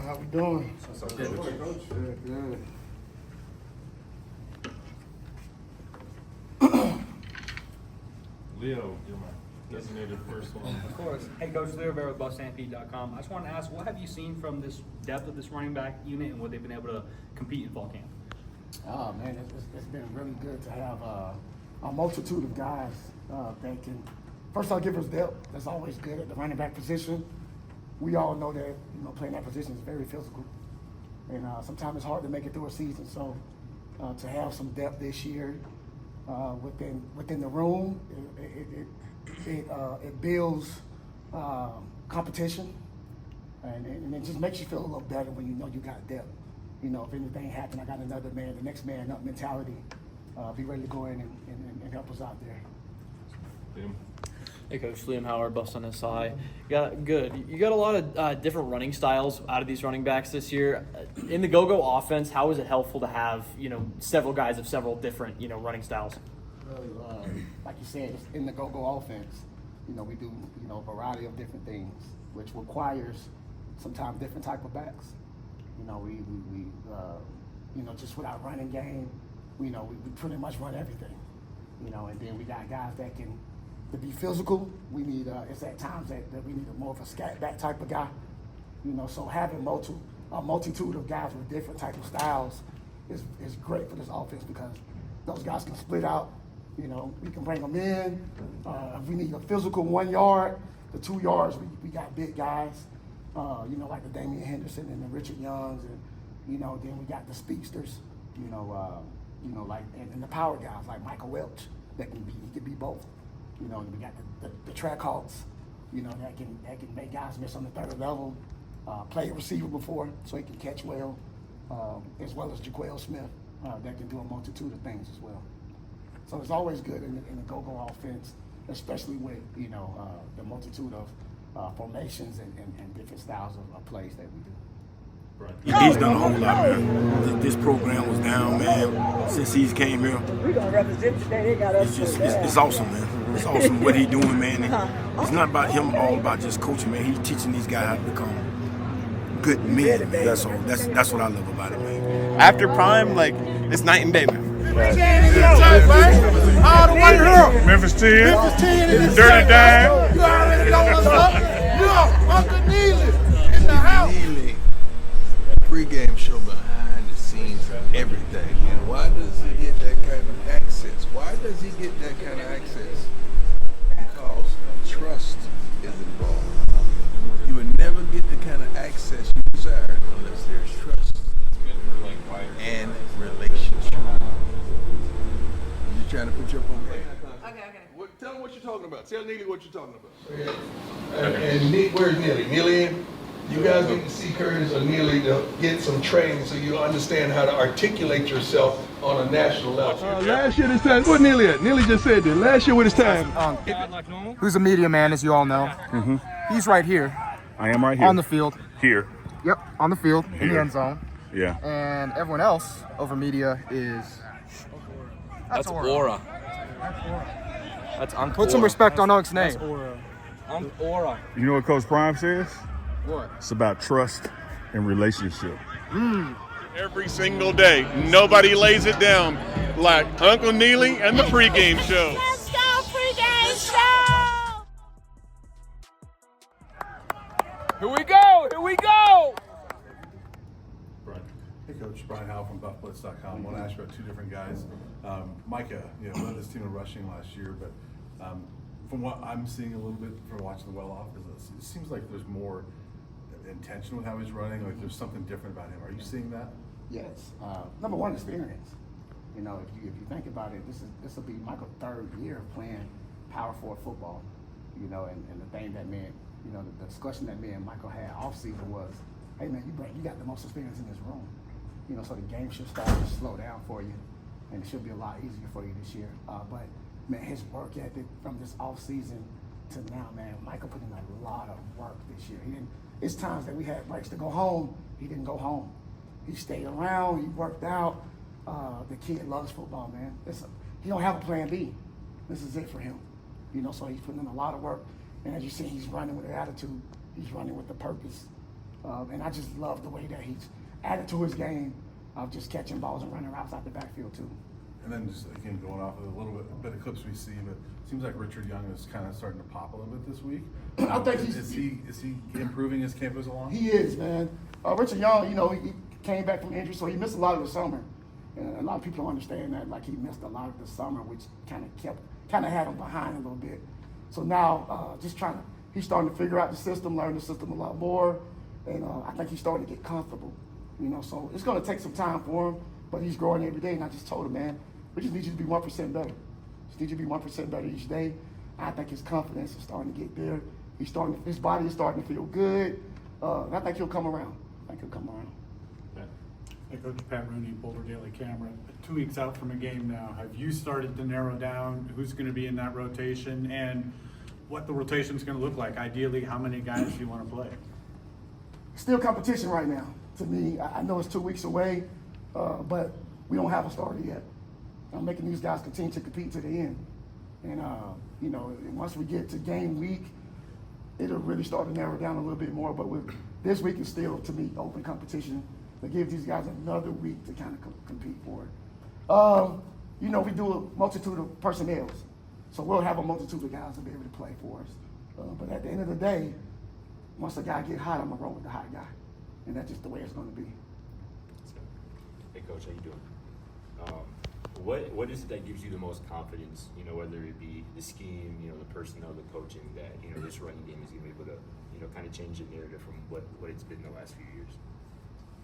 How we doing? Good. Good. Leo, you're my designated first one. Of course. Hey, Coach Leo Rivera with BuffStampede.com. I just wanted to ask, what have you seen from this depth of this running back unit and what they've been able to compete in fall camp? Oh man, it's been really good to have a multitude of guys that can. First, I'll give us depth. That's always good at the running back position. We all know that playing that position is very physical, and sometimes it's hard to make it through a season. So to have some depth this year within the room, it builds competition, and it just makes you feel a little better when you know you got depth. If anything happened, I got another man, the next man up mentality. Be ready to go in and help us out there. Liam. Hey, Coach. Liam Howard, Bust on SI. Good. You got a lot of different running styles out of these running backs this year. In the go-go offense, how is it helpful to have, several guys of several different, running styles? Really, like you said, it's in the go-go offense. We do, a variety of different things, which requires sometimes different type of backs. We just with our running game, we pretty much run everything. And then we got guys that can, to be physical, we need, it's at times that we need more of a scat back type of guy. So having a multitude of guys with different type of styles is great for this offense because those guys can split out. We can bring them in. If we need a physical 1 yard, the 2 yards, we got big guys. Like the Damian Henderson and the Richard Youngs, and then we got the speedsters. Like and the power guys like Michael Welch that he can be both. And we got the track hawks, that can make guys miss on the third level. Play a receiver before so he can catch well, as well as Jaquel Smith that can do a multitude of things as well. So it's always good in the go-go offense, especially with the multitude of formations and different styles of plays that we do. He's done a whole lot, man. This program was down, man, since he's came here. We're going to represent today. They got us. It's awesome, man. It's awesome what he's doing, man. And it's not about him all about just coaching, man. He's teaching these guys how to become good men, man. So that's what I love about it, man. After prime, it's night and day, man. All the way here. Memphis 10. Memphis 10 in this Dirty Dime. You already know what's up. Yo, Uncle Neely in the house. Neely, pregame show behind the scenes of everything. And why does he get that kind of access? Why does he get that kind of access? Because trust is involved. You would never get the kind of access you desire unless there's trust and relationship. You trying to put your phone back? Okay. Tell him what you're talking about. Tell Neely what you're talking about. And where's Neely? Neely in? You guys need to see Curtis or Neely to get some training so you understand how to articulate yourself on a national level. Last year this time, what Neely at? Neely just said that. Last year with his time. Who's a media man, as you all know. He's right here. I am right here. On the field. Here. Yep, on the field, in the end zone. Yeah. And everyone else over media is... That's Aura. That's Put some respect on Unk's name. That's Aura. Aura. You know what Coach Prime says? What? It's about trust and relationship. Every single day. Nobody lays it down like Uncle Neely and the pregame show. Let's go, pregame show! Here we go! Here we go! Hey, Coach. Brian Howell from BuffBlitz.com. I want to ask you about two different guys. Micah, led this team in rushing last year, but from what I'm seeing a little bit from watching the well-off, it seems like there's more intention with how he's running. Like there's something different about him. Are you seeing that? Yes. Number one, experience. If you think about it, this will be Michael's third year of playing power forward football. And the thing that the discussion that me and Michael had off season was, hey man, you got the most experience in this room. So the game should start to slow down for you, and it should be a lot easier for you this year. But man, his work ethic from this off season to now, man, Michael put in a lot of work this year. It's times that we had breaks to go home. He didn't go home. He stayed around. He worked out. The kid loves football, man. He don't have a plan B. This is it for him. So he's putting in a lot of work. And as you see, he's running with an attitude. He's running with the purpose. And I just love the way that he's added to his game of just catching balls and running routes out the backfield too. And then just again going off of a bit of clips we see, but it seems like Richard Young is kind of starting to pop a little bit this week. I think is he improving as camp goes along? He is, man. Richard Young, he came back from injury, so he missed a lot of the summer. And a lot of people don't understand that, like he missed a lot of the summer, which kind of had him behind a little bit. So now, he's starting to figure out the system, learn the system a lot more, and I think he's starting to get comfortable. So it's going to take some time for him, but he's growing every day. And I just told him, man, we just need you to be 1% better. Just need you to be 1% better each day. I think his confidence is starting to get there. His body is starting to feel good. And I think he'll come around. Hey, Coach Pat Rooney, Boulder Daily Camera. 2 weeks out from a game now, have you started to narrow down who's going to be in that rotation and what the rotation is going to look like? Ideally, how many guys do you want to play? Still competition right now. To me, I know it's 2 weeks away, but we don't have a starter yet. I'm making these guys continue to compete to the end. And, once we get to game week, it'll really start to narrow down a little bit more. But this week is still, to me, open competition to give these guys another week to kind of compete for it. We do a multitude of personnels. So we'll have a multitude of guys to be able to play for us. But at the end of the day, once a guy get hot, I'm going to roll with the hot guy. And that's just the way it's going to be. Hey, Coach, how you doing? What is it that gives you the most confidence, whether it be the scheme, the personnel, the coaching, that, this running game is going to be able to, kind of change the narrative from what it's been the last few years?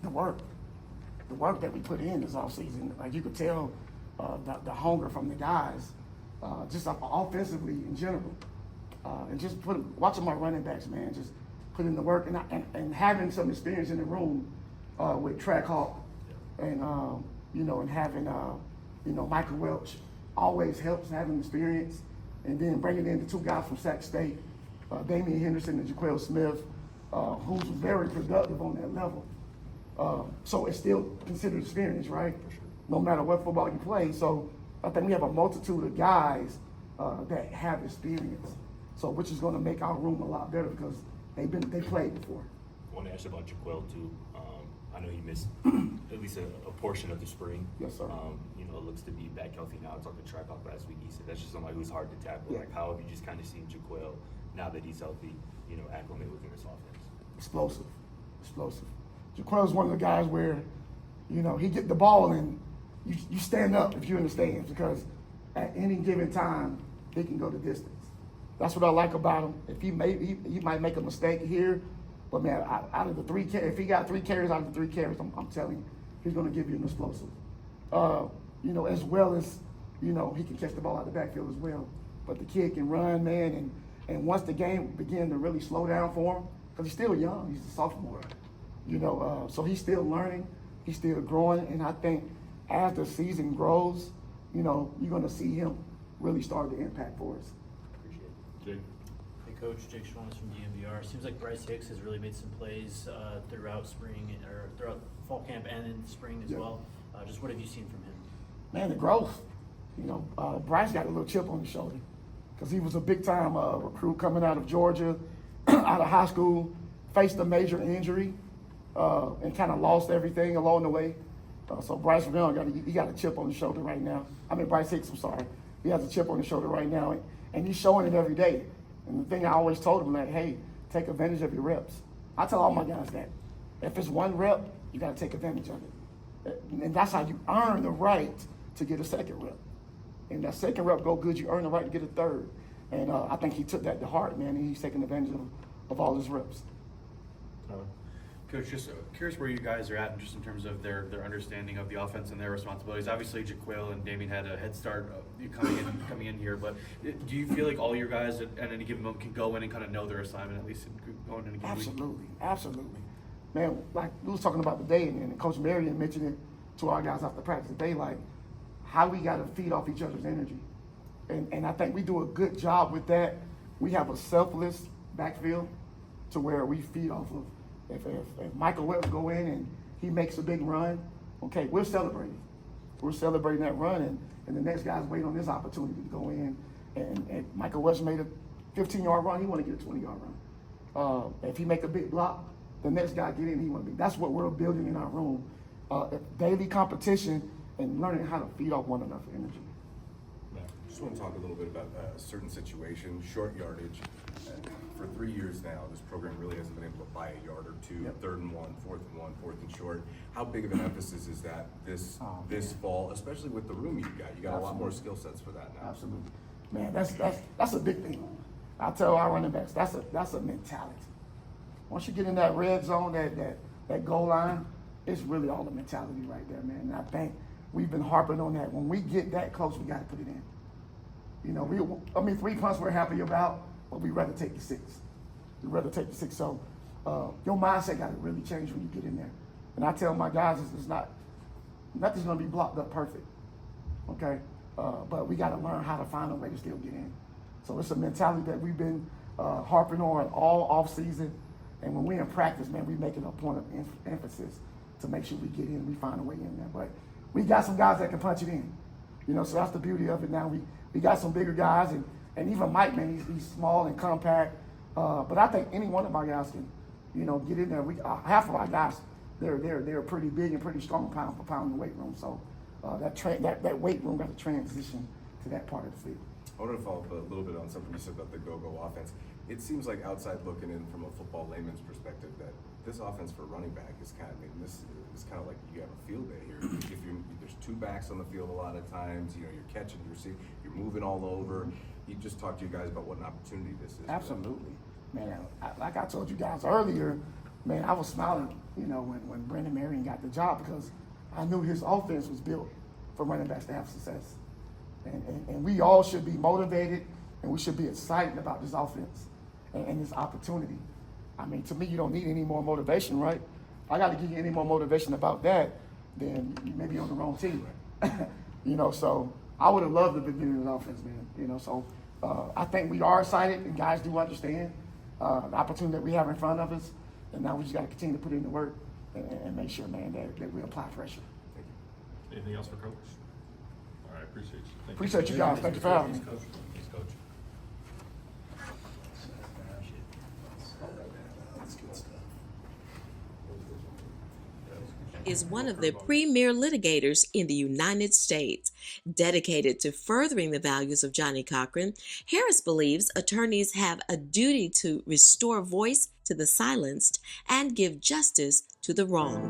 The work that we put in this offseason, like you could tell the hunger from the guys, just offensively in general. And just watching my running backs, man, just put in the work and having some experience in the room with Track Hawk and, and having, Michael Welch always helps having experience. And then bringing in the two guys from Sac State, Damian Henderson and Jaquel Smith, who's very productive on that level. So it's still considered experience, right? No matter what football you play. So I think we have a multitude of guys that have experience. So which is going to make our room a lot better because they played before. I want to ask about Jaquel too. I know he missed at least a portion of the spring. Yes, sir. It looks to be back healthy now. I talked to Track Hawk last week. He said that's just somebody who's hard to tackle. Yeah. Like, how have you just kind of seen Jaquel now that he's healthy, acclimate within this offense? Explosive. Jaquel's one of the guys where, he get the ball and you stand up if you're in the stands because at any given time he can go the distance. That's what I like about him. If he might make a mistake here, but man, out of the 3 carries, if he got 3 carries out of the 3 carries, I'm telling you, he's going to give you an explosive. As well as, he can catch the ball out the backfield as well. But the kid can run, man, and once the game began to really slow down for him, because he's still young, he's a sophomore, so he's still learning, he's still growing, and I think as the season grows, you're going to see him really start to impact for us. Appreciate it. Hey, Coach, Jake Schwann from DMVR. Seems like Bryce Hicks has really made some plays throughout spring or throughout fall camp and in spring as well. Just what have you seen from him? Man, the growth. Bryce got a little chip on his shoulder because he was a big-time recruit coming out of Georgia, out of high school, faced a major injury, and kind of lost everything along the way. So Bryce Young got a chip on his shoulder right now. Bryce Hicks, I'm sorry. He has a chip on his shoulder right now, and he's showing it every day. And the thing I always told him, hey, take advantage of your reps. I tell all my guys that. If it's 1 rep, you got to take advantage of it. And that's how you earn the right to get a 2nd rep. And that 2nd rep go good, you earn the right to get a 3rd. And I think he took that to heart, man, and he's taking advantage of all his reps. Coach, just curious where you guys are at just in terms of their understanding of the offense and their responsibilities. Obviously, Jaquel and Damian had a head start coming in here, but do you feel like all your guys at any given moment can go in and kind of know their assignment, at least going in a given week? Absolutely. Man, like we was talking about today, and Coach Marion mentioned it to our guys after practice today, like how we got to feed off each other's energy. And I think we do a good job with that. We have a selfless backfield to where we feed off of. If Michael Welch go in and he makes a big run, okay, we're celebrating. We're celebrating that run, and the next guy's waiting on this opportunity to go in. And Michael Welch made a 15-yard run, he want to get a 20-yard run. If he make a big block, the next guy get in, he want to be. That's what we're building in our room. Daily competition and learning how to feed off one another's energy. Just want to talk a little bit about a certain situation, short yardage. For 3 years now, this program really hasn't been able to buy a yard or two, 3rd and 1, 4th and 1, 4th and short. How big of an emphasis is that this fall, especially with the room you've got? You got a lot more skill sets for that now. Absolutely, man. That's a big thing. I tell our running backs, that's a mentality. Once you get in that red zone, that goal line, it's really all the mentality right there, man. And I think we've been harping on that. When we get that close, we got to put it in. You know, 3 punts we're happy about, but we'd rather take the 6. We'd rather take the 6. So your mindset got to really change when you get in there. And I tell my guys, nothing's going to be blocked up perfect, okay? But we got to learn how to find a way to still get in. So it's a mentality that we've been harping on all off season. And when we're in practice, man, we make it a point of emphasis to make sure we get in, we find a way in there. But we got some guys that can punch it in. You know, so that's the beauty of it now. We got some bigger guys, and even Mike, man, he's small and compact. But I think any one of our guys can, you know, get in there. Half of our guys, they're pretty big and pretty strong pound for pound in the weight room. So that weight room got to transition to that part of the field. I wanted to follow up a little bit on something you said about the go-go offense. It seems like outside looking in from a football layman's perspective that this offense for running back is kind of, this is kind of like you have a field day here. There's 2 backs on the field a lot of times, you know, you're catching, you're receiving, you're moving all over. You just talked to you guys about what an opportunity this is. Absolutely, man. Like I told you guys earlier, man, I was smiling, you know, when Brendan Marion got the job because I knew his offense was built for running backs to have success. And we all should be motivated and we should be excited about this offense and this opportunity. I mean, to me, you don't need any more motivation, right? If I got to give you any more motivation about that, then you may be on the wrong team. You know, so I would have loved the beginning of the offense, man. You know, so I think we are excited and guys do understand the opportunity that we have in front of us. And now we just got to continue to put in the work and make sure, man, that we apply pressure. Thank you. Anything else for Coach? All right, appreciate you. Thank Appreciate you guys. Thank you for having me. Thanks, Coach. Is one of the premier litigators in the United States. Dedicated to furthering the values of Johnnie Cochran, Harris believes attorneys have a duty to restore voice to the silenced and give justice to the wronged.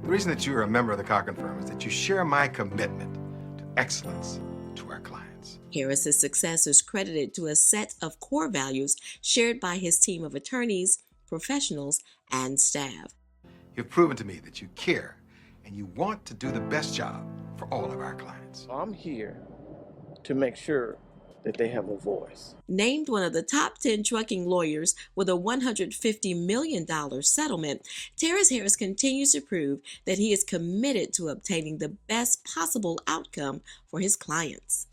The reason that you are a member of the Cochran firm is that you share my commitment to excellence to our clients. Harris's success is credited to a set of core values shared by his team of attorneys, professionals, and staff. You've proven to me that you care and you want to do the best job for all of our clients. I'm here to make sure that they have a voice. Named one of the top 10 trucking lawyers with a $150 million settlement, Terrence Harris continues to prove that he is committed to obtaining the best possible outcome for his clients.